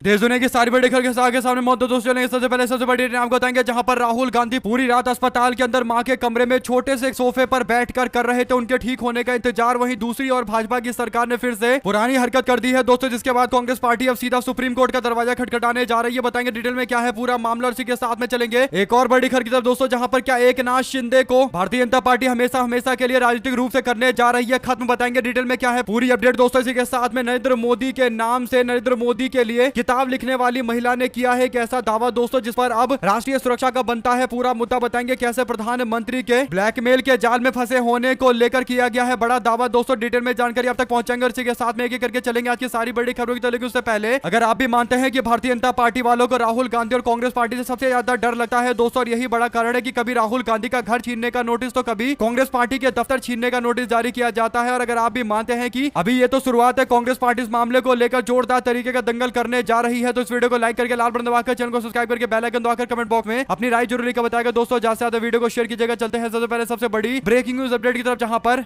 देश दुनिया की सारी बड़ी खबर के आगे सामने मौत दोस्त चलेंगे। सबसे पहले सबसे बड़ी नाम को बताएंगे, जहां पर राहुल गांधी पूरी रात अस्पताल के अंदर मां के कमरे में छोटे से एक सोफे पर बैठकर कर रहे थे उनके ठीक होने का इंतजार। वहीं दूसरी ओर भाजपा की सरकार ने फिर से पुरानी हरकत कर दी है दोस्तों, जिसके बाद कांग्रेस पार्टी अब सीधा सुप्रीम कोर्ट का दरवाजा खटखटाने जा रही है। बताएंगे डिटेल में क्या है पूरा मामला, और इसी के साथ में चलेंगे एक और बड़ी खबर की तरफ दोस्तों, जहां पर क्या एकनाथ शिंदे को भारतीय जनता पार्टी हमेशा हमेशा के लिए राजनीतिक रूप से करने जा रही है खत्म। बताएंगे डिटेल में क्या है पूरी अपडेट दोस्तों। इसी के साथ में नरेंद्र मोदी के नाम से नरेंद्र मोदी के लिए किताब लिखने वाली महिला ने किया है एक ऐसा दावा दोस्तों, जिस पर अब राष्ट्रीय सुरक्षा का बनता है पूरा मुद्दा। बताएंगे कैसे प्रधानमंत्री के ब्लैकमेल के जाल में फंसे होने को लेकर किया गया है बड़ा दावा दोस्तों। डिटेल में जानकारी आप तक पहुंचाएंगे और इसी के साथ में एक एक करके चलेंगे आज की सारी बड़ी खबरों की तरफ। उससे पहले अगर आप भी मानते हैं कि भारतीय जनता पार्टी वालों को राहुल गांधी और कांग्रेस पार्टी से सबसे ज्यादा डर लगता है दोस्तों, और यही बड़ा कारण है कि कभी राहुल गांधी का घर छीनने का नोटिस तो कभी कांग्रेस पार्टी के दफ्तर छीनने का नोटिस जारी किया जाता है। और अगर आप भी मानते हैं कि अभी ये तो शुरुआत है, कांग्रेस पार्टी इस मामले को लेकर जोरदार तरीके का दंगल करने जा रही है, तो इस वीडियो को लाइक करके लाल बटन दबाकर चैनल को सब्सक्राइब करके बेल आइकन दबाकर कमेंट बॉक्स में अपनी राय जरूर लिखकर बताएगा दोस्तों। ज्यादा से ज्यादा वीडियो को शेयर कीजिएगा। चलते हैं सबसे पहले सबसे बड़ी ब्रेकिंग न्यूज अपडेट की तरफ, जहां पर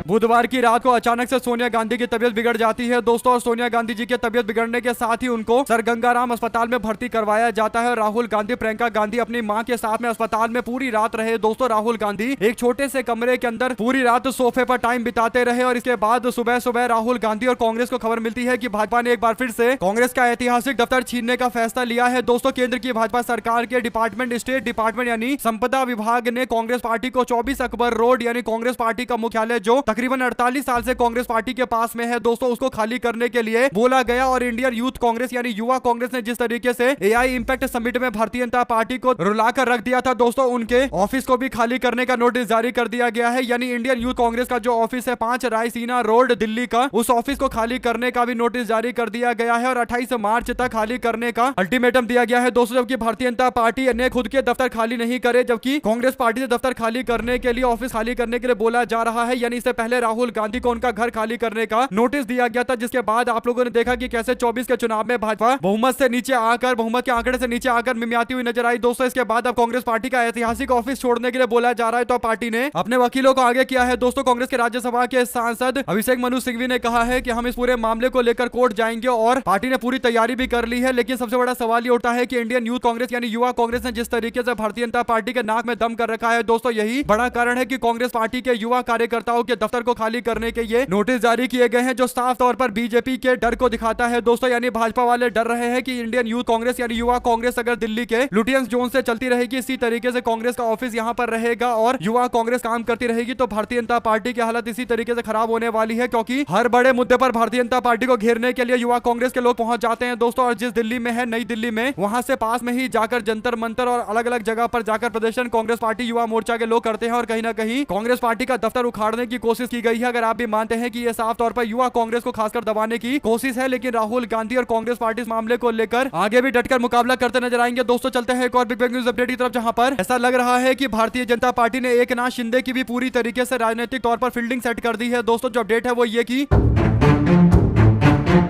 बुधवार की रात को अचानक से सोनिया गांधी की तबीयत बिगड़ जाती है दोस्तों, और सोनिया गांधी जी की तबीयत बिगड़ने के साथ ही उनको सर गंगाराम अस्पताल में भर्ती करवाया जाता है। राहुल गांधी प्रियंका गांधी अपनी मां के साथ में अस्पताल में पूरी रात रहे दोस्तों। राहुल गांधी एक छोटे से कमरे के अंदर पूरी रात सोफे पर टाइम बिताते रहे, और इसके बाद सुबह सुबह राहुल गांधी और कांग्रेस को खबर मिलती है कि भाजपा ने एक बार फिर से कांग्रेस का ऐतिहासिक दफ्तर छीनने का फैसला लिया है दोस्तों। केंद्र की भाजपा सरकार के डिपार्टमेंट स्टेट डिपार्टमेंट यानी संपदा विभाग ने कांग्रेस पार्टी को 24 अकबर रोड यानी कांग्रेस पार्टी का मुख्यालय जो तकरीबन 48 साल से कांग्रेस पार्टी के पास में है दोस्तों, उसको खाली करने के लिए बोला गया। और इंडियन यूथ कांग्रेस यानी युवा कांग्रेस ने जिस तरीके से एआई इंपैक्ट समिट में भारतीय जनता पार्टी को रुलाकर रख दिया था दोस्तों, उनके ऑफिस को भी खाली करने का नोटिस जारी कर दिया गया है। यानी इंडियन यूथ कांग्रेस का जो ऑफिस है 5 रायसीना रोड दिल्ली का, उस ऑफिस को खाली करने का भी नोटिस जारी कर दिया गया है, और 28 मार्च तक खाली करने का अल्टीमेटम दिया गया है दोस्तों। जबकि भारतीय जनता पार्टी ने खुद के दफ्तर खाली नहीं करे, जबकि कांग्रेस पार्टी से दफ्तर खाली करने के लिए ऑफिस खाली करने के लिए बोला जा रहा है। यानी इससे पहले राहुल गांधी को उनका घर खाली करने का नोटिस दिया गया था, जिसके बाद आप लोगों ने देखा कि कैसे 24 के चुनाव में भाजपा बहुमत से नीचे आकर बहुमत के आंकड़े से नीचे आकर मिमियाती हुई नजर आई दोस्तों। इसके बाद अब कांग्रेस पार्टी का ऐतिहासिक ऑफिस छोड़ने के लिए बोला जा रहा है, तो पार्टी ने अपने वकीलों को आगे किया है दोस्तों। कांग्रेस के राज्यसभा के सांसद अभिषेक मनु सिंघवी ने कहा है कि हम इस पूरे मामले को लेकर कोर्ट जाएंगे, और पार्टी ने पूरी तैयारी भी कर ली है। लेकिन सबसे बड़ा सवाल ये उठता है कि इंडियन यूथ कांग्रेस यानी युवा कांग्रेस ने जिस तरीके से भारतीय जनता पार्टी के नाक में दम कर रखा है दोस्तों, यही बड़ा कारण है कि कांग्रेस पार्टी के युवा कार्यकर्ताओं के दफ्तर को खाली करने के ये नोटिस जारी किए गए हैं, जो साफ तौर पर बीजेपी के डर को दिखाता है दोस्तों। यानी भाजपा वाले डर रहे हैं कि इंडियन यूथ कांग्रेस यानी युवा कांग्रेस अगर दिल्ली के लुटियंस जोन से चलती रहेगी, इसी तरीके से कांग्रेस का ऑफिस यहां पर रहेगा और युवा कांग्रेस काम करती रहेगी, तो भारतीय जनता पार्टी की हालत इसी तरीके से खराब होने वाली है। क्योंकि हर बड़े मुद्दे पर भारतीय जनता पार्टी को घेरने के लिए युवा कांग्रेस के लोग पहुंच जाते हैं दोस्तों, और जिस दिल्ली में है नई दिल्ली में, वहां से पास में ही जाकर जंतर मंतर और अलग अलग जगह पर जाकर प्रदर्शन कांग्रेस पार्टी युवा मोर्चा के लोग करते हैं, और कहीं ना कहीं कांग्रेस पार्टी का दफ्तर उखाड़ने की कोशिश की गई है। अगर आप भी मानते हैं कि यह साफ तौर पर युवा कांग्रेस को खासकर दबाने की कोशिश है, लेकिन राहुल गांधी और कांग्रेस पार्टी इस मामले को लेकर आगे भी डटकर मुकाबला करते नजर आएंगे दोस्तों। चलते हैं एक और बिग न्यूज अपडेट की तरफ, जहां पर ऐसा लग रहा है कि भारतीय जनता पार्टी ने एकनाथ शिंदे की भी पूरी तरीके से राजनीतिक तौर पर फील्डिंग सेट कर दी है दोस्तों। जो अपडेट है वो ये कि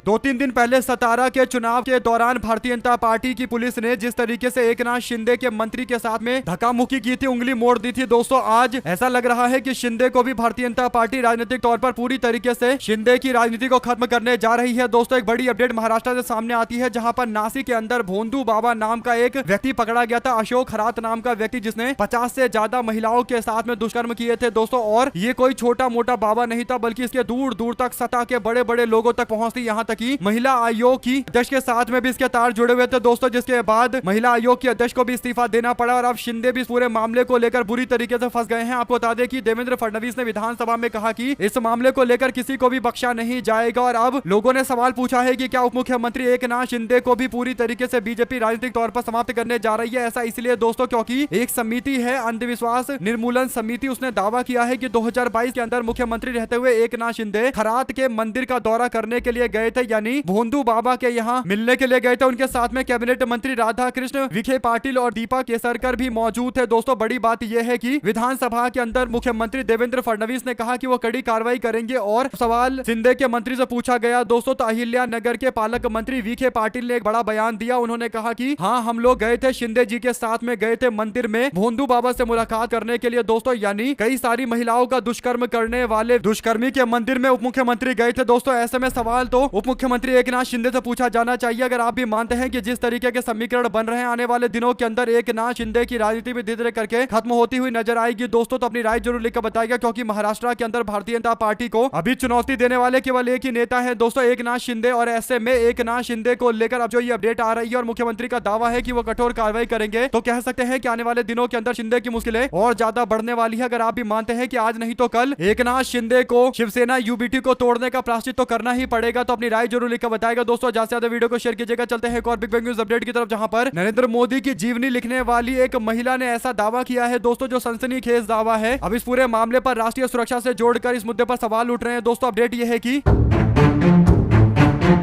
2-3 दिन पहले सतारा के चुनाव के दौरान भारतीय जनता पार्टी की पुलिस ने जिस तरीके से एकनाथ शिंदे के मंत्री के साथ में धक्का मुक्की की थी, उंगली मोड़ दी थी दोस्तों, आज ऐसा लग रहा है कि शिंदे को भी भारतीय जनता पार्टी राजनीतिक तौर पर पूरी तरीके से शिंदे की राजनीति को खत्म करने जा रही है दोस्तों। एक बड़ी अपडेट महाराष्ट्र से सामने आती है, जहां पर नासिक के अंदर भोंदू बाबा नाम का एक व्यक्ति पकड़ा गया था, अशोक खरात नाम का व्यक्ति, जिसने 50 से ज्यादा महिलाओं के साथ में दुष्कर्म किए थे दोस्तों। और ये कोई छोटा मोटा बाबा नहीं था, बल्कि इसके दूर दूर तक सतह के बड़े बड़े लोगों तक पहुंचती, यहां तक कि महिला आयोग की अध्यक्ष के साथ में भी इसके तार जुड़े हुए थे दोस्तों, जिसके बाद महिला आयोग की अध्यक्ष को भी इस्तीफा देना पड़ा, और अब शिंदे भी इस पूरे मामले को लेकर बुरी तरीके से फंस गए हैं। आपको बता दें कि देवेंद्र फडणवीस ने विधानसभा में कहा कि इस मामले को लेकर किसी को भी बख्शा नहीं जाएगा, और अब लोगों ने सवाल पूछा है कि क्या उप मुख्यमंत्री एकनाथ शिंदे को भी पूरी तरीके से बीजेपी राजनीतिक तौर पर समाप्त करने जा रही है। ऐसा इसलिए दोस्तों क्योंकि एक समिति है अंधविश्वास निर्मूलन समिति, उसने दावा किया है कि 2022 के अंदर मुख्यमंत्री रहते हुए एकनाथ शिंदे खरात के मंदिर का दौरा करने के लिए गए थे, यानी भोंदू बाबा के यहाँ मिलने के लिए गए थे। उनके साथ में कैबिनेट मंत्री राधा कृष्ण विखे पाटिल और दीपा केसरकर भी मौजूद थे दोस्तों। बड़ी बात यह है कि विधानसभा के अंदर मुख्यमंत्री देवेंद्र फडणवीस ने कहा कि वो कड़ी कार्रवाई करेंगे, और सवाल शिंदे के मंत्री से पूछा गया दोस्तों, तो अहिल्या नगर के पालक मंत्री विखे पाटिल ने एक बड़ा बयान दिया। उन्होंने कहा कि हाँ, हम लोग गए थे, शिंदे जी के साथ में गए थे मंदिर में भोंदू बाबा से मुलाकात करने के लिए दोस्तों, यानी कई सारी महिलाओं का दुष्कर्म करने वाले दुष्कर्मी के मंदिर में उप मुख्यमंत्री गए थे दोस्तों। ऐसे में सवाल तो उप मुख्यमंत्री एकनाथ शिंदे से पूछा जाना चाहिए, अगर आप भी मानते हैं कि जिस तरीके के समीकरण बन रहे हैं आने वाले दिनों के अंदर एकनाथ शिंदे की राजनीति भी धीरे धीरे करके खत्म होती हुई नजर आएगी दोस्तों, तो अपनी राय जरूर लिखकर बताइएगा, क्योंकि महाराष्ट्र के अंदर भारतीय जनता पार्टी को अभी चुनौती देने वाले केवल एक ही नेता है दोस्तों, एकनाथ शिंदे। और ऐसे में एकनाथ शिंदे को लेकर अब जो ये अपडेट आ रही है और मुख्यमंत्री का दावा है कि वो कठोर कार्रवाई करेंगे, तो कह सकते हैं कि आने वाले दिनों के अंदर शिंदे की मुश्किलें और ज्यादा बढ़ने वाली है। अगर आप भी मानते हैं कि आज नहीं तो कल एकनाथ शिंदे को शिवसेना यूबीटी को तोड़ने का प्रायश्चित तो करना ही पड़ेगा, तो अपनी राय जरूर लिखकर बताएगा दोस्तों। ज्यादा से ज्यादा वीडियो को शेयर कीजिएगा। चलते हैं एक और बिग बैंग न्यूज अपडेट की तरफ, जहां पर नरेंद्र मोदी की जीवनी लिखने वाली एक महिला ने ऐसा दावा किया है दोस्तों जो सनसनीखेज दावा है। अब इस पूरे मामले पर राष्ट्रीय सुरक्षा से जोड़कर इस मुद्दे पर सवाल उठ रहे हैं दोस्तों। अपडेट यह है कि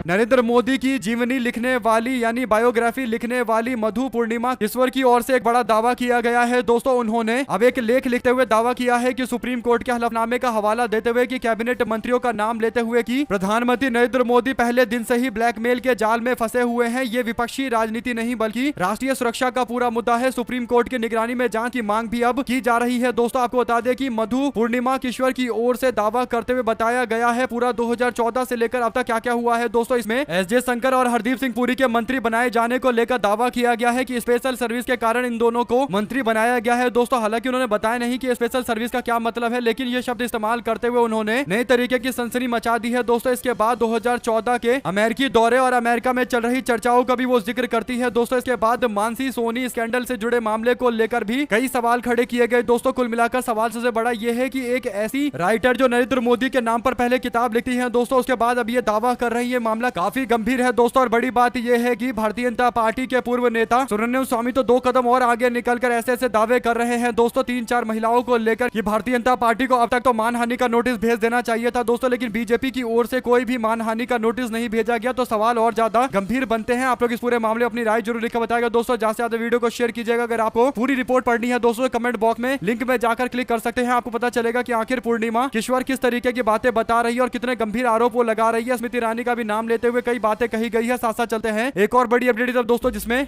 नरेंद्र मोदी की जीवनी लिखने वाली यानी बायोग्राफी लिखने वाली मधु पूर्णिमा किश्वर की ओर से एक बड़ा दावा किया गया है दोस्तों। उन्होंने अब एक लेख लिखते हुए दावा किया है कि सुप्रीम कोर्ट के हलफनामे का हवाला देते हुए कि कैबिनेट मंत्रियों का नाम लेते हुए कि प्रधानमंत्री नरेंद्र मोदी पहले दिन से ही ब्लैकमेल के जाल में फंसे हुए हैं। ये विपक्षी राजनीति नहीं बल्कि राष्ट्रीय सुरक्षा का पूरा मुद्दा है। सुप्रीम कोर्ट की निगरानी में जांच की मांग भी अब की जा रही है दोस्तों। आपको बता दें कि मधु पूर्णिमा किश्वर की ओर से दावा करते हुए बताया गया है पूरा 2014 से लेकर अब तक क्या क्या हुआ है दोस्तों। इसमें एसजे शंकर और हरदीप सिंह पुरी के मंत्री बनाए जाने को लेकर दावा किया गया है कि स्पेशल सर्विस के कारण इन दोनों को मंत्री बनाया गया है दोस्तों। हालांकि उन्होंने बताया नहीं कि स्पेशल सर्विस का क्या मतलब है, लेकिन ये शब्द इस्तेमाल करते हुए उन्होंने नए तरीके की सनसनी मचा दी है दोस्तों। इसके बाद 2014 के अमेरिकी दौरे और अमेरिका में चल रही चर्चाओं का भी वो जिक्र करती है दोस्तों। इसके बाद मानसी सोनी स्कैंडल से जुड़े मामले को लेकर भी कई सवाल खड़े किए गए दोस्तों। कुल मिलाकर सवाल सबसे बड़ा यह है कि एक ऐसी राइटर जो नरेंद्र मोदी के नाम पर पहले किताब लिखती है दोस्तों, उसके बाद अब ये दावा कर रही है मामला काफी गंभीर है दोस्तों। और बड़ी बात यह है कि भारतीय जनता पार्टी के पूर्व नेता सुब्रमण्यम स्वामी तो 2 कदम और आगे निकलकर ऐसे ऐसे दावे कर रहे हैं दोस्तों 3-4 महिलाओं को लेकर कि भारतीय जनता पार्टी को अब तक तो मानहानि का नोटिस भेज देना चाहिए था दोस्तों, लेकिन बीजेपी की ओर से कोई भी मानहानि का नोटिस नहीं भेजा गया, तो सवाल और ज्यादा गंभीर बनते हैं। आप लोग इस पूरे मामले अपनी राय जरूर लिखकर बताएगा दोस्तों। ज्यादा से ज्यादा वीडियो को शेयर कीजिएगा। अगर आपको पूरी रिपोर्ट पढ़नी है दोस्तों, कमेंट बॉक्स में लिंक में जाकर क्लिक कर सकते हैं। आपको पता चलेगा कि आखिर पूर्णिमा किश्वर किस तरीके की बातें बता रही है और कितने गंभीर आरोप वो लगा रही है। स्मृति ईरानी का भी नाम लेते हुए कई बातें कही गई है। साथ साथ चलते हैं एक और बड़ी अपडेट दोस्तों, जिसमें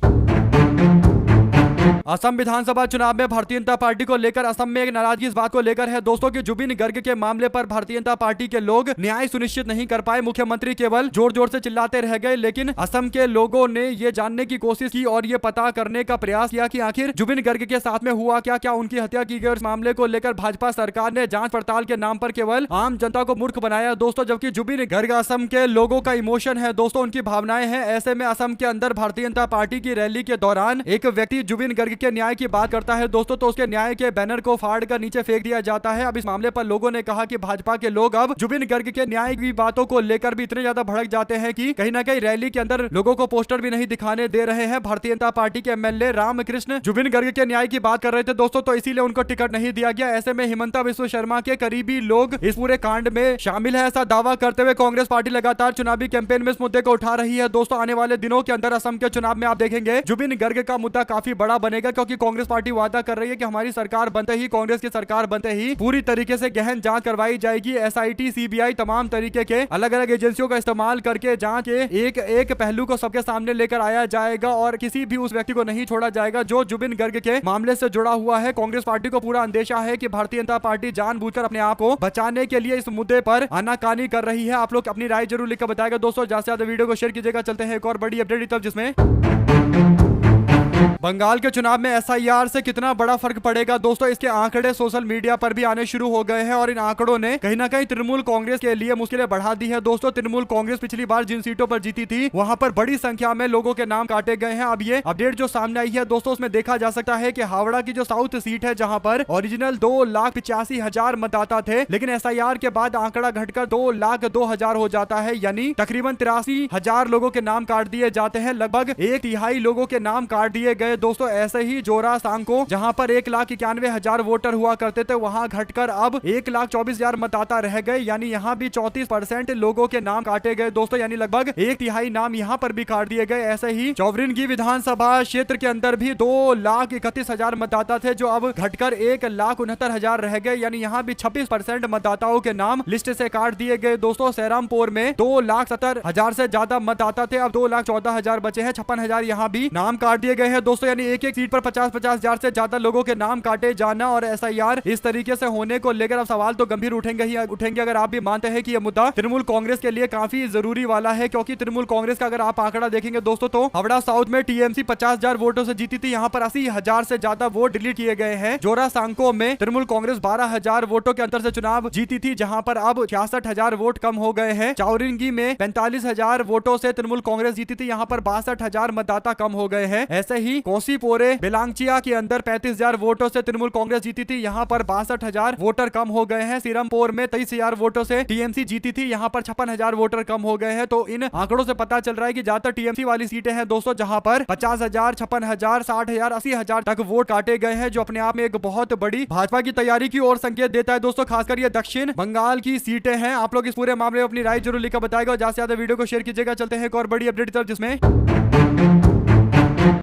असम विधानसभा चुनाव में भारतीय जनता पार्टी को लेकर असम में एक नाराजगी इस बात को लेकर है दोस्तों कि जुबिन गर्ग के मामले पर भारतीय जनता पार्टी के लोग न्याय सुनिश्चित नहीं कर पाए। मुख्यमंत्री केवल जोर जोर से चिल्लाते रह गए, लेकिन असम के लोगों ने ये जानने की कोशिश की और ये पता करने का प्रयास किया कि आखिर जुबिन गर्ग के साथ में हुआ क्या, क्या उनकी हत्या की गई। इस मामले को लेकर भाजपा सरकार ने जांच पड़ताल के नाम पर केवल आम जनता को मूर्ख बनाया दोस्तों, जबकि जुबिन गर्ग असम के लोगों का इमोशन है दोस्तों, उनकी भावनाएं हैं। ऐसे में असम के अंदर भारतीय जनता पार्टी की रैली के दौरान एक व्यक्ति जुबिन गर्ग के न्याय की बात करता है दोस्तों, तो उसके न्याय के बैनर को फाड़ कर नीचे फेंक दिया जाता है। अब इस मामले पर लोगों ने कहा कि भाजपा के लोग अब जुबिन गर्ग के न्याय की बातों को लेकर भी इतने ज्यादा भड़क जाते हैं कि कहीं ना कहीं रैली के अंदर लोगों को पोस्टर भी नहीं दिखाने दे रहे हैं। भारतीय जनता पार्टी के एमएलए रामकृष्ण जुबिन गर्ग के न्याय की बात कर रहे थे दोस्तों, तो इसीलिए उनको टिकट नहीं दिया गया। ऐसे में हिमंता बिस्व शर्मा के करीबी लोग इस पूरे कांड में शामिल है, ऐसा दावा करते हुए कांग्रेस पार्टी लगातार चुनावी कैंपेन में इस मुद्दे को उठा रही है दोस्तों। आने वाले दिनों के अंदर असम के चुनाव में आप देखेंगे जुबिन गर्ग का मुद्दा काफी बड़ा बनेगा, क्योंकि कांग्रेस पार्टी वादा कर रही है कि हमारी सरकार बनते ही, कांग्रेस की सरकार बनते ही पूरी तरीके से गहन जांच करवाई जाएगी। एसआईटी, सीबीआई, तमाम तरीके के अलग अलग एजेंसियों का इस्तेमाल करके जांच के एक एक पहलू को सबके सामने लेकर आया जाएगा और किसी भी उस व्यक्ति को नहीं छोड़ा जाएगा जो जुबिन गर्ग के मामले से जुड़ा हुआ है। कांग्रेस पार्टी को पूरा अंदेशा है कि भारतीय जनता पार्टी जानबूझकर अपने आप को बचाने के लिए इस मुद्दे पर आनाकानी कर रही है। आप लोग अपनी राय जरूर लिखकर बताएगा दोस्तों। ज्यादा से ज्यादा वीडियो को शेयर कीजिएगा। चलते हैं एक और बड़ी अपडेट तब, जिसमें बंगाल के चुनाव में एसआईआर से कितना बड़ा फर्क पड़ेगा दोस्तों, इसके आंकड़े सोशल मीडिया पर भी आने शुरू हो गए हैं और इन आंकड़ों ने कहीं ना कहीं तृणमूल कांग्रेस के लिए मुश्किलें बढ़ा दी है दोस्तों। तृणमूल कांग्रेस पिछली बार जिन सीटों पर जीती थी वहां पर बड़ी संख्या में लोगों के नाम काटे गए हैं। अब ये अपडेट जो सामने आई है दोस्तों, उसमें देखा जा सकता है कि हावड़ा की जो साउथ सीट है, जहां पर ओरिजिनल 2,85,000 मतदाता थे, लेकिन एसआईआर के बाद आंकड़ा घटकर 2,02,000 हो जाता है, यानी तकरीबन 83,000 लोगों के नाम काट दिए जाते हैं। लगभग 1/3 लोगों के नाम काट दिए गए दोस्तों। ऐसे ही जोरा सांको, जहां पर 1,91,000 वोटर हुआ करते थे, वहां घटकर अब 1,24,000 मतदाता रह गए, यानी यहां भी 34% लोगों के नाम काटे गए दोस्तों, यानी लगभग 1/3 नाम यहां पर भी काट दिए गए। ऐसे ही चौवरिनगी विधानसभा क्षेत्र के अंदर भी 2,31,000 मतदाता थे, जो अब घटकर 1,69,000 रह गए, यानी यहां भी 26% मतदाताओं के नाम लिस्ट से काट दिए गए दोस्तों। सैरामपुर में 2,70,000 से ज्यादा मतदाता थे, अब 2,14,000 बचे हैं, 56,000 यहां भी नाम काट दिए गए हैं हैं दोस्तों, यानी एक एक सीट पर 50-50 हजार से ज्यादा लोगों के नाम काटे जाना और SIR इस तरीके से होने को लेकर अब सवाल तो गंभीर उठेंगे ही उठेंगे। अगर आप भी मानते हैं कि यह मुद्दा तृणमूल कांग्रेस के लिए काफी जरूरी वाला है, क्योंकि तृणमूल कांग्रेस का अगर आप आंकड़ा देखेंगे दोस्तों तो हावड़ा साउथ में TMC 50,000 वोटों से जीती थी, यहाँ पर 80,000 से ज्यादा वोट डिलीट किए गए हैं। जोरा सांको में तृणमूल कांग्रेस 12,000 वोटों के अंतर से चुनाव जीती थी, जहां पर अब 66,000 वोट कम हो गए हैं। चाउरिंगी में 45,000 वोटों से तृणमूल कांग्रेस जीती थी, यहाँ पर 62,000 मतदाता कम हो गए हैं। ऐसे ही कोसीपोरे बेलांगचिया के अंदर 35,000 वोटों से तृणमूल कांग्रेस जीती थी, यहाँ पर 62,000 वोटर कम हो गए हैं। सिरमपुर में 23,000 वोटों से TMC जीती थी, यहाँ पर 56,000 वोटर कम हो गए हैं। तो इन आंकड़ों से पता चल रहा है कि ज्यादातर TMC वाली सीटें हैं दोस्तों, जहां पर 50,000, 56,000, 60,000, 80,000 तक वोट काटे गए हैं, जो अपने आप में एक बहुत बड़ी भाजपा की तैयारी की ओर संकेत देता है दोस्तों। खासकर ये दक्षिण बंगाल की सीटें हैं। आप लोग इस पूरे मामले में अपनी राय जरूर लिखकर बताएगा और ज्यादा से ज्यादा वीडियो को शेयर कीजिएगा। चलते हैं एक और बड़ी अपडेट तरफ, जिसमें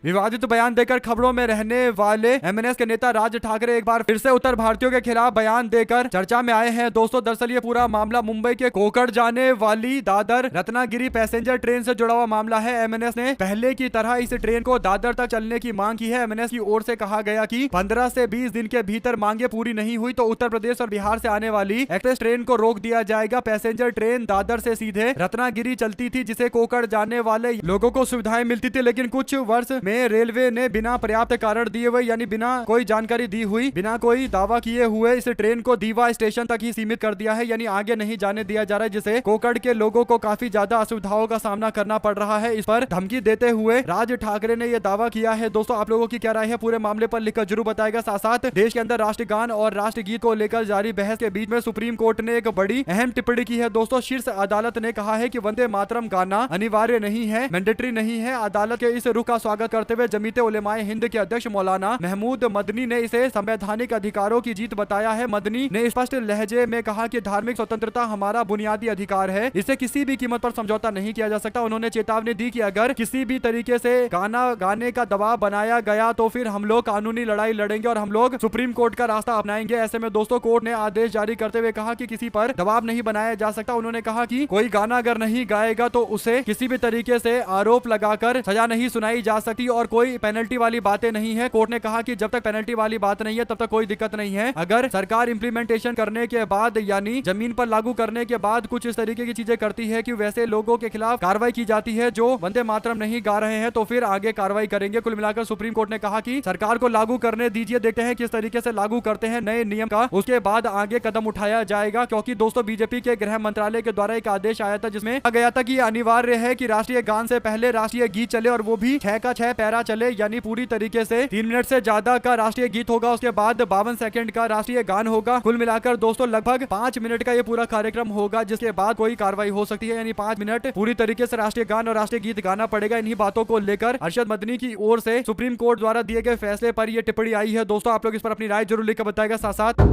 विवादित बयान देकर खबरों में रहने वाले MNS के नेता राज ठाकरे एक बार फिर से उत्तर भारतीयों के खिलाफ बयान देकर चर्चा में आए हैं दोस्तों। दरअसल ये पूरा मामला मुंबई के कोकड़ जाने वाली दादर रत्नागिरी पैसेंजर ट्रेन से जुड़ा हुआ मामला है। MNS ने पहले की तरह इस ट्रेन को दादर तक चलने की मांग की है। MNS की ओर से कहा गया कि 15 से 20 दिन के भीतर मांगे पूरी नहीं हुई तो उत्तर प्रदेश और बिहार से आने वाली एक्सप्रेस ट्रेन को रोक दिया जाएगा। पैसेंजर ट्रेन दादर से सीधे रत्नागिरी चलती थी, जिसे कोकड़ जाने वाले लोगों को सुविधाएं मिलती थी, लेकिन कुछ वर्ष में रेलवे ने बिना पर्याप्त कारण दिए हुए, यानी बिना कोई जानकारी दी हुई, बिना कोई दावा किए हुए इस ट्रेन को दीवा स्टेशन तक ही सीमित कर दिया है, यानी आगे नहीं जाने दिया जा रहा है, जिसे कोकड़ के लोगों को काफी ज्यादा असुविधाओं का सामना करना पड़ रहा है। इस पर धमकी देते हुए राज ठाकरे ने यह दावा किया है। दोस्तों आप लोगों की क्या राय है पूरे मामले पर लिखकर जरूर बताएगा। साथ साथ देश के अंदर राष्ट्रगान और राष्ट्रगीत को लेकर जारी बहस के बीच में सुप्रीम कोर्ट ने एक बड़ी अहम टिप्पणी की है दोस्तों। शीर्ष अदालत ने कहा है कि वंदे मातरम गाना अनिवार्य नहीं है, मैंडेटरी नहीं है। अदालत के इस रुख का स्वागत करते हुए जमीते उलेमाए हिंद के अध्यक्ष मौलाना महमूद मदनी ने इसे संवैधानिक अधिकारों की जीत बताया है। मदनी ने स्पष्ट लहजे में कहा कि धार्मिक स्वतंत्रता हमारा बुनियादी अधिकार है, इसे किसी भी कीमत पर समझौता नहीं किया जा सकता। उन्होंने चेतावनी दी कि अगर किसी भी तरीके से गाना गाने का दबाव बनाया गया तो फिर हम लोग कानूनी लड़ाई लड़ेंगे और हम लोग सुप्रीम कोर्ट का रास्ता अपनाएंगे। ऐसे में दोस्तों कोर्ट ने आदेश जारी करते हुए कहा कि किसी पर दबाव नहीं बनाया जा सकता। उन्होंने कहा कि कोई गाना अगर नहीं गाएगा तो उसे किसी भी तरीके से आरोप लगाकर सजा नहीं सुनाई जा सकती और कोई पेनल्टी वाली बातें नहीं है। कोर्ट ने कहा कि जब तक पेनल्टी वाली बात नहीं है तब तक कोई दिक्कत नहीं है। अगर सरकार इंप्लीमेंटेशन करने के बाद यानी जमीन पर लागू करने के बाद कुछ इस तरीके की चीजें करती है कि वैसे लोगों के खिलाफ कार्रवाई की जाती है जो वंदे मातरम नहीं गा रहे हैं, तो फिर आगे कार्रवाई करेंगे। कुल मिलाकर सुप्रीम कोर्ट ने कहा कि सरकार को लागू करने दीजिए, देखते हैं किस तरीके से लागू करते हैं नए नियम का, उसके बाद आगे कदम उठाया जाएगा। क्योंकि दोस्तों बीजेपी के गृह मंत्रालय के द्वारा एक आदेश आया था जिसमें कहा गया था कि अनिवार्य है कि राष्ट्रीय गान से पहले राष्ट्रीय गीत चले और वो भी 6 का 6 पैरा चले, यानी पूरी तरीके से 3 मिनट से ज्यादा का राष्ट्रीय गीत होगा, उसके बाद 52 सेकंड का राष्ट्रीय गान होगा। कुल मिलाकर दोस्तों लगभग 5 मिनट का ये पूरा कार्यक्रम होगा, जिसके बाद कोई कार्रवाई हो सकती है, यानी 5 मिनट पूरी तरीके से राष्ट्रीय गान और राष्ट्रीय गीत गाना पड़ेगा। इन्हीं बातों को लेकर अरशद मदनी की ओर से सुप्रीम कोर्ट द्वारा दिए गए फैसले पर यह टिप्पणी आई है। दोस्तों आप लोग इस पर अपनी राय जरूर लिखकर बताएगा। साथ साथ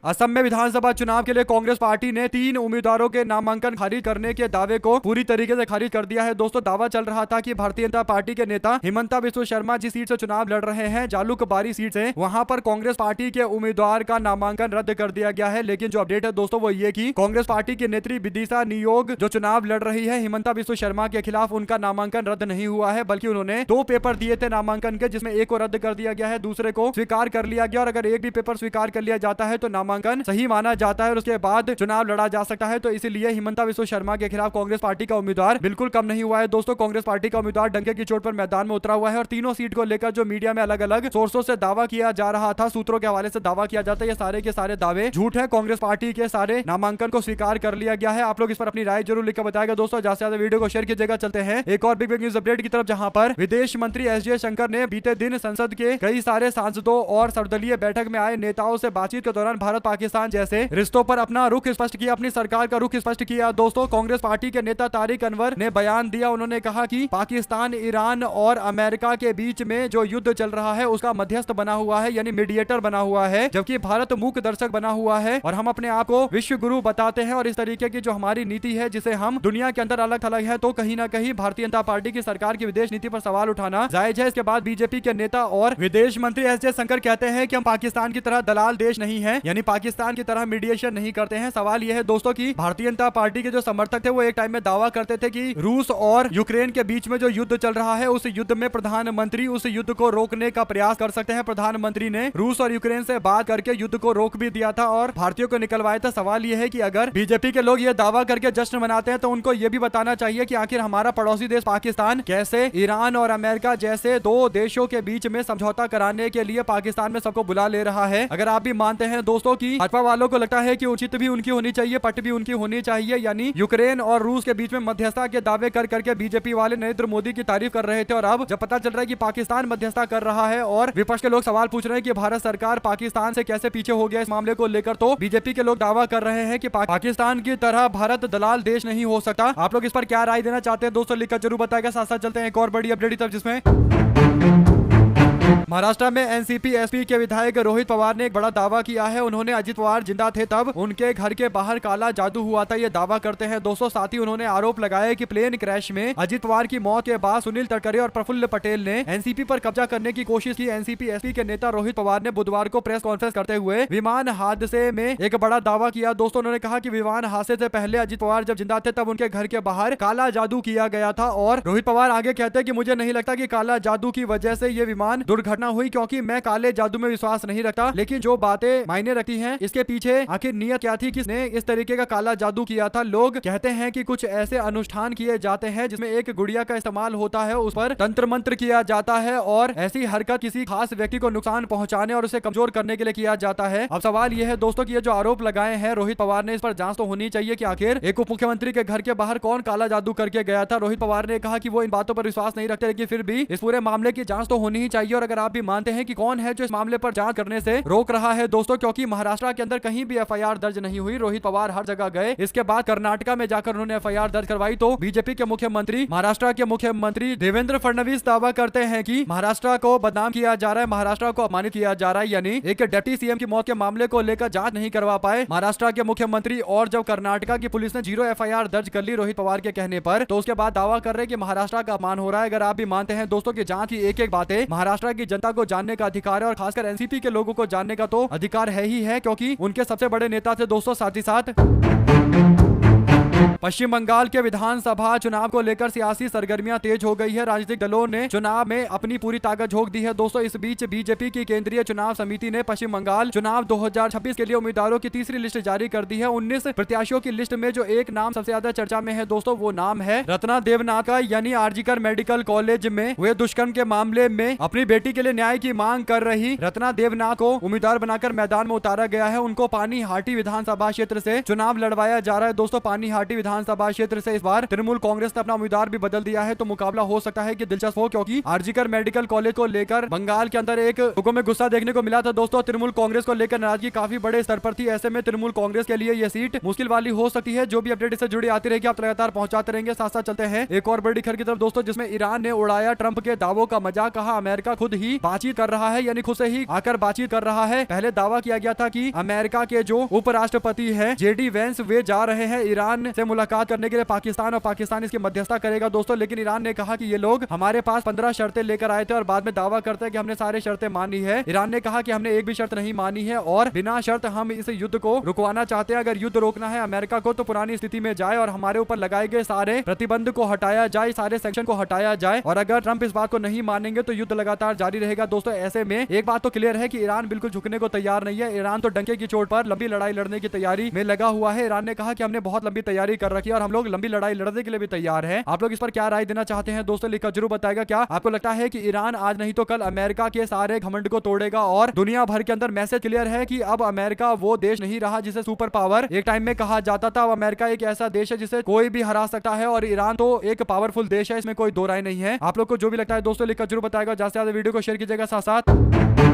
असम में विधानसभा चुनाव के लिए कांग्रेस पार्टी ने 3 उम्मीदवारों के नामांकन खारिज करने के दावे को पूरी तरीके से खारिज कर दिया है। दोस्तों दावा चल रहा था कि भारतीय जनता पार्टी के नेता हिमंता बिस्वा शर्मा जिस सीट से चुनाव लड़ रहे हैं जालूकबारी सीट से, वहां पर कांग्रेस पार्टी के उम्मीदवार का नामांकन रद्द कर दिया गया है। लेकिन जो अपडेट है दोस्तों वो ये कि कांग्रेस पार्टी की नेत्री विदिशा नियोग जो चुनाव लड़ रही है हिमंता बिस्वा शर्मा के खिलाफ, उनका नामांकन रद्द नहीं हुआ है, बल्कि उन्होंने 2 पेपर दिए थे नामांकन के, जिसमें एक को रद्द कर दिया गया है, दूसरे को स्वीकार कर लिया गया। और अगर एक भी पेपर स्वीकार कर लिया जाता है तो नामांकन सही माना जाता है और उसके बाद चुनाव लड़ा जा सकता है। तो इसीलिए हिमंता बिस्वा शर्मा के खिलाफ कांग्रेस पार्टी का उम्मीदवार बिल्कुल कम नहीं हुआ है। दोस्तों कांग्रेस पार्टी का उम्मीदवार डंके की चोट पर मैदान में उतरा हुआ है और तीनों सीट को लेकर जो मीडिया में अलग अलग सोर्सों से दावा किया जा रहा था, सूत्रों के हवाले से दावा किया जाता है, ये सारे के सारे दावे झूठ है। कांग्रेस पार्टी के सारे नामांकन को स्वीकार कर लिया गया है। आप लोग इस पर अपनी राय जरूर लिखकर बताएगा दोस्तों। ज्यादा से ज्यादा वीडियो को शेयर कीजिएगा। चलते हैं एक और बिग न्यूज अपडेट की तरफ, जहां पर विदेश मंत्री एस जयशंकर ने बीते दिन संसद के कई सारे सांसदों और सर्वदलीय बैठक में आए नेताओं से बातचीत के दौरान भारत पाकिस्तान जैसे रिश्तों पर अपना रुख स्पष्ट किया, अपनी सरकार का रुख स्पष्ट किया। दोस्तों कांग्रेस पार्टी के नेता तारिक अनवर ने बयान दिया। उन्होंने कहा कि पाकिस्तान, ईरान और अमेरिका के बीच में जो युद्ध चल रहा है उसका मध्यस्थ बना हुआ है, यानी मीडिएटर बना हुआ है, जबकि भारत मूक दर्शक बना हुआ है और हम अपने आप को विश्व गुरु बताते हैं। और इस तरीके की जो हमारी नीति है जिसे हम दुनिया के अंदर अलग थलग है, तो कहीं ना कहीं भारतीय जनता पार्टी की सरकार की विदेश नीति पर सवाल उठाना जायज है। इसके बाद बीजेपी के नेता और विदेश मंत्री एस जयशंकर कहते हैं कि हम पाकिस्तान की तरह दलाल देश नहीं है, यानी पाकिस्तान की तरह मीडिएशन नहीं करते हैं। सवाल यह है दोस्तों कि भारतीय जनता पार्टी के जो समर्थक थे वो एक टाइम में दावा करते थे कि रूस और यूक्रेन के बीच में जो युद्ध चल रहा है उस युद्ध में प्रधानमंत्री उस युद्ध को रोकने का प्रयास कर सकते हैं। प्रधानमंत्री ने रूस और यूक्रेन से बात करके युद्ध को रोक भी दिया था और भारतीयों को निकलवाया था। सवाल यह है कि अगर बीजेपी के लोग ये दावा करके जश्न मनाते हैं तो उनको ये भी बताना चाहिए कि आखिर हमारा पड़ोसी देश पाकिस्तान कैसे ईरान और अमेरिका जैसे दो देशों के बीच में समझौता कराने के लिए पाकिस्तान में सबको बुला ले रहा है। अगर आप भी मानते हैं दोस्तों की भाजपा वालों को लगता है कि उचित भी उनकी होनी चाहिए, पट भी उनकी होनी चाहिए, यानी यूक्रेन और रूस के बीच में मध्यस्थता के दावे कर करके बीजेपी वाले नरेंद्र मोदी की तारीफ कर रहे थे और अब जब पता चल रहा है कि पाकिस्तान मध्यस्थता कर रहा है और विपक्ष के लोग सवाल पूछ रहे हैं कि भारत सरकार पाकिस्तान से कैसे पीछे हो गया इस मामले को लेकर, तो बीजेपी के लोग दावा कर रहे हैं कि पाकिस्तान की तरह भारत दलाल देश नहीं हो सकता। आप लोग इस पर क्या राय देना चाहते हैं दोस्तों लिखकर जरूर बताएगा। साथ साथ चलते हैं एक और बड़ी अपडेट तब जिसमें महाराष्ट्र में एनसीपी एसपी के विधायक रोहित पवार ने एक बड़ा दावा किया है। उन्होंने अजित पवार जिंदा थे तब उनके घर के बाहर काला जादू हुआ था, ये दावा करते हैं दोस्तों। साथ ही उन्होंने आरोप लगाया कि प्लेन क्रैश में अजित पवार की मौत के बाद सुनील तटकरे और प्रफुल्ल पटेल ने एनसीपी पर कब्जा करने की कोशिश की। एनसीपी एसपी के नेता रोहित पवार ने बुधवार को प्रेस कॉन्फ्रेंस करते हुए विमान हादसे में एक बड़ा दावा किया दोस्तों। उन्होंने कहा कि विमान हादसे से पहले अजित पवार जब जिंदा थे तब उनके घर के बाहर काला जादू किया गया था। और रोहित पवार आगे कहते हैं कि मुझे नहीं लगता कि काला जादू की वजह से ये विमान दुर्घटना हुई, क्योंकि मैं काले जादू में विश्वास नहीं रखता, लेकिन जो बातें मायने रखती हैं इसके पीछे आखिर नियत क्या थी, किसने इस तरीके का काला जादू किया था। लोग कहते हैं कि कुछ ऐसे अनुष्ठान किए जाते हैं जिसमें एक गुड़िया का इस्तेमाल होता है, उस पर तंत्र मंत्र किया जाता है और ऐसी हरकत किसी खास व्यक्ति को नुकसान पहुंचाने और उसे कमजोर करने के लिए किया जाता है। अब सवाल यह है दोस्तों कि ये जो आरोप लगाए हैं रोहित पवार ने, इस पर जांच तो होनी चाहिए कि आखिर एक उप मुख्यमंत्री के घर के बाहर कौन काला जादू करके गया था। रोहित पवार ने कहा कि वो इन बातों पर विश्वास नहीं रखते, लेकिन फिर भी इस पूरे मामले की जांच तो होनी ही चाहिए। और अगर आप भी मानते हैं कि कौन है जो इस मामले पर जांच करने से रोक रहा है दोस्तों, क्योंकि महाराष्ट्र के अंदर कहीं भी एफआईआर दर्ज नहीं हुई, रोहित पवार हर जगह गए, इसके बाद कर्नाटका में जाकर उन्होंने एफआईआर दर्ज करवाई, तो बीजेपी के मुख्यमंत्री महाराष्ट्र के मुख्यमंत्री देवेंद्र फडणवीस दावा करते हैं कि महाराष्ट्र को बदनाम किया जा रहा है, महाराष्ट्र को अपमानित किया जा रहा है, यानी एक डिप्टी सीएम की मौत के मामले को लेकर जांच नहीं करवा पाए महाराष्ट्र के मुख्यमंत्री। और जब कर्नाटका की पुलिस ने 0 एफआईआर दर्ज कर ली रोहित पवार के कहने पर, तो उसके बाद दावा कर रहे हैं कि महाराष्ट्र का अपमान हो रहा है। अगर आप भी मानते हैं दोस्तों की जांच की एक एक बातें महाराष्ट्र की जनता को जानने का अधिकार है और खासकर एनसीपी के लोगों को जानने का तो अधिकार है ही है, क्योंकि उनके सबसे बड़े नेता थे दोस्तों। साथ ही साथ पश्चिम बंगाल के विधानसभा चुनाव को लेकर सियासी सरगर्मियां तेज हो गई है। राजनीतिक दलों ने चुनाव में अपनी पूरी ताकत झोंक दी है दोस्तों। इस बीच बीजेपी की केंद्रीय चुनाव समिति ने पश्चिम बंगाल चुनाव 2026 के लिए उम्मीदवारों की तीसरी लिस्ट जारी कर दी है। 19 प्रत्याशियों की लिस्ट में जो एक नाम सबसे ज्यादा चर्चा में है दोस्तों, वो नाम है रत्ना देवनाथ का, यानी आरजीकर मेडिकल कॉलेज में हुए दुष्कर्म के मामले में अपनी बेटी के लिए न्याय की मांग कर रही रत्ना देवनाथ को उम्मीदवार बनाकर मैदान में उतारा गया है। उनको पानीहाटी विधानसभा क्षेत्र से चुनाव लड़वाया जा रहा है दोस्तों। पानीहाटी विधानसभा क्षेत्र से इस बार तृणमूल कांग्रेस ने अपना उम्मीदवार भी बदल दिया है, तो मुकाबला हो सकता है कि दिलचस्प हो, क्योंकि आरजीकर मेडिकल कॉलेज को लेकर बंगाल के अंदर एक लोगों में गुस्सा देखने को मिला था दोस्तों। तृणमूल कांग्रेस को लेकर नाराजगी काफी बड़े स्तर पर थी। ऐसे में तृणमूल कांग्रेस के लिए यह सीट मुश्किल वाली हो सकती है। जो भी अपडेट इससे जुड़ी आती रहेगी आप लगातार पहुंचाते रहेंगे। साथ साथ चलते हैं एक और बड़ी खबर की तरफ दोस्तों, जिसमें ईरान ने उड़ाया ट्रंप के दावों का मजाक, कहा अमेरिका खुद ही बातचीत कर रहा है, यानी खुद से ही आकर बातचीत कर रहा है। पहले दावा किया गया था कि अमेरिका के जो उपराष्ट्रपति है जेडी वेंस वे जा रहे हैं ईरान से मुलाकात करने के लिए पाकिस्तान, और पाकिस्तान इसकी मध्यस्थता करेगा दोस्तों। लेकिन ईरान ने कहा कि ये लोग हमारे पास 15 शर्तें लेकर आए थे और बाद में दावा करते हैं कि हमने सारे शर्तें मानी है। ईरान ने कहा कि हमने एक भी शर्त नहीं मानी है और बिना शर्त हम इस युद्ध को रुकवाना चाहते हैं। अगर युद्ध रोकना है अमेरिका को तो पुरानी स्थिति में जाए और हमारे ऊपर लगाए गए सारे प्रतिबंध को हटाया जाए, सारे सेक्शन को हटाया जाए, और अगर ट्रंप इस बात को नहीं मानेंगे तो युद्ध लगातार जारी रहेगा दोस्तों। ऐसे में एक बात तो क्लियर है कि ईरान बिल्कुल झुकने को तैयार नहीं है। ईरान तो डंके की चोट पर लंबी लड़ाई लड़ने की तैयारी में लगा हुआ है। ईरान ने कहा कि हमने बहुत लंबी तैयारी कर रखी है और हम लोग लंबी लड़ाई लड़ने के लिए भी तैयार है। आप लोग इस पर क्या राय देना चाहते हैं दोस्तों, लिखकर जरूर बताएगा। क्या आपको लगता है कि ईरान आज नहीं तो कल अमेरिका के सारे घमंड को तोड़ेगा और दुनिया भर के अंदर मैसेज क्लियर है कि अब अमेरिका वो देश नहीं रहा जिसे सुपर पावर एक टाइम में कहा जाता था। अब अमेरिका एक ऐसा देश है जिसे कोई भी हरा सकता है और ईरान तो एक पावरफुल देश है, इसमें कोई दो राय नहीं है। आप लोग को जो भी लगता है दोस्तों लिखकर जरूर बताएगा। ज्यादा से ज्यादा वीडियो को शेयर कीजिएगा। साथ साथ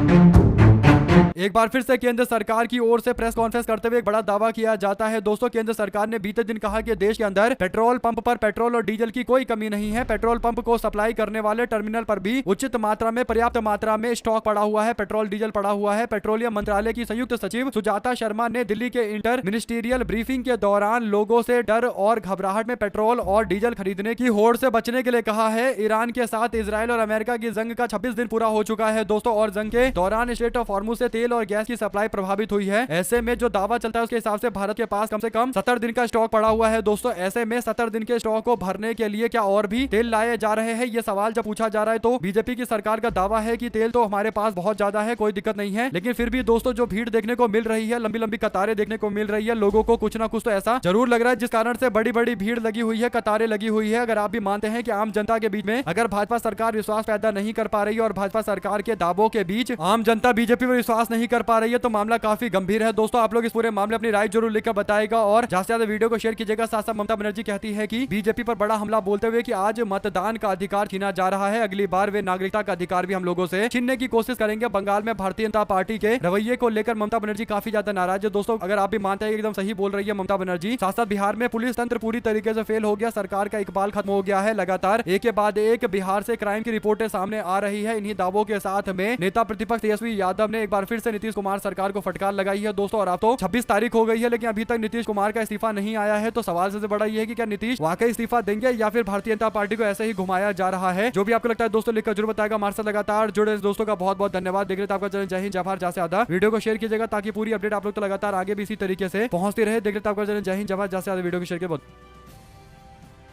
एक बार फिर से केंद्र सरकार की ओर से प्रेस कॉन्फ्रेंस करते हुए एक बड़ा दावा किया जाता है दोस्तों। केंद्र सरकार ने बीते दिन कहा कि देश के अंदर पेट्रोल पंप पर पेट्रोल और डीजल की कोई कमी नहीं है। पेट्रोल पंप को सप्लाई करने वाले टर्मिनल पर भी उचित मात्रा में, पर्याप्त मात्रा में स्टॉक पड़ा हुआ है, पेट्रोल डीजल पड़ा हुआ है। पेट्रोलियम मंत्रालय की संयुक्त सचिव सुजाता शर्मा ने दिल्ली के इंटर मिनिस्टीरियल ब्रीफिंग के दौरान लोगों से डर और घबराहट में पेट्रोल और डीजल खरीदने की होड़ से बचने के लिए कहा है। ईरान के साथ इजराइल और अमेरिका की जंग का 26 दिन पूरा हो चुका है दोस्तों, और जंग के दौरान स्ट्रेट ऑफ हॉर्मुज से तेल तेल और गैस की सप्लाई प्रभावित हुई है। ऐसे में जो दावा चलता है उसके हिसाब से भारत के पास कम से कम 70 दिन का स्टॉक पड़ा हुआ है दोस्तों। ऐसे में 70 दिन के स्टॉक को भरने के लिए क्या और भी तेल लाए जा रहे हैं, ये सवाल जब पूछा जा रहा है तो बीजेपी की सरकार का दावा है कि तेल तो हमारे पास बहुत ज्यादा है, कोई दिक्कत नहीं है। लेकिन फिर भी दोस्तों जो भीड़ देखने को मिल रही है, लंबी लंबी कतारें देखने को मिल रही है, लोगों को कुछ ना कुछ तो ऐसा जरूर लग रहा है जिस कारण से बड़ी बड़ी भीड़ लगी हुई है, कतारें लगी हुई है। अगर आप भी मानते हैं कि आम जनता के बीच में अगर भाजपा सरकार विश्वास पैदा नहीं कर पा रही है और भाजपा सरकार के दावों के बीच आम जनता बीजेपी पर विश्वास नहीं कर पा रही है तो मामला काफी गंभीर है दोस्तों। आप लोग इस पूरे मामले अपनी राय जरूर लिखकर बताएगा और ज्यादा से ज्यादा वीडियो को शेयर कीजिएगा। साथ साथ ममता बनर्जी कहती है कि बीजेपी पर बड़ा हमला बोलते हुए कि आज मतदान का अधिकार छीना जा रहा है, अगली बार वे नागरिकता का अधिकार भी हम लोगों से छीनने की कोशिश करेंगे। बंगाल में भारतीय जनता पार्टी के रवैये को लेकर ममता बनर्जी काफी ज्यादा नाराज है दोस्तों। अगर आप भी मानते हैं एकदम सही बोल रही है ममता बनर्जी। साथ साथ बिहार में पुलिस तंत्र पूरी तरीके से फेल हो गया, सरकार का इकबाल खत्म हो गया है। लगातार एक के बाद एक बिहार से क्राइम की रिपोर्टें सामने आ रही है। इन्हीं दावों के साथ में नेता प्रतिपक्ष तेजस्वी यादव ने एक बार फिर से नीतीश कुमार सरकार को फटकार लगाई है दोस्तों। और अब तो 26 तारीख हो गई है लेकिन अभी तक नीतीश कुमार का इस्तीफा नहीं आया है। तो सवाल सबसे बड़ा ये है कि क्या नीतीश वाकई इस्तीफा देंगे या फिर भारतीय जनता पार्टी को ऐसे ही घुमाया जा रहा है। जो भी आपको लगता है दोस्तों लिखकर जरूर बताएगा। हमारे साथ लगातार जुड़े दोस्तों का बहुत बहुत धन्यवाद। देख रहे थे आपका चैनल जय हिंद जय भारत। ज्यादा से ज्यादा वीडियो को शेयर कीजिएगा ताकि पूरी अपडेट आप लोग तो लगातार आगे भी इसी तरीके से पहुंचती रहे। देख रहे थे आपका चैनल जय हिंद जय भारत। ज्यादा से ज्यादा वीडियो को शेयर कीजिए।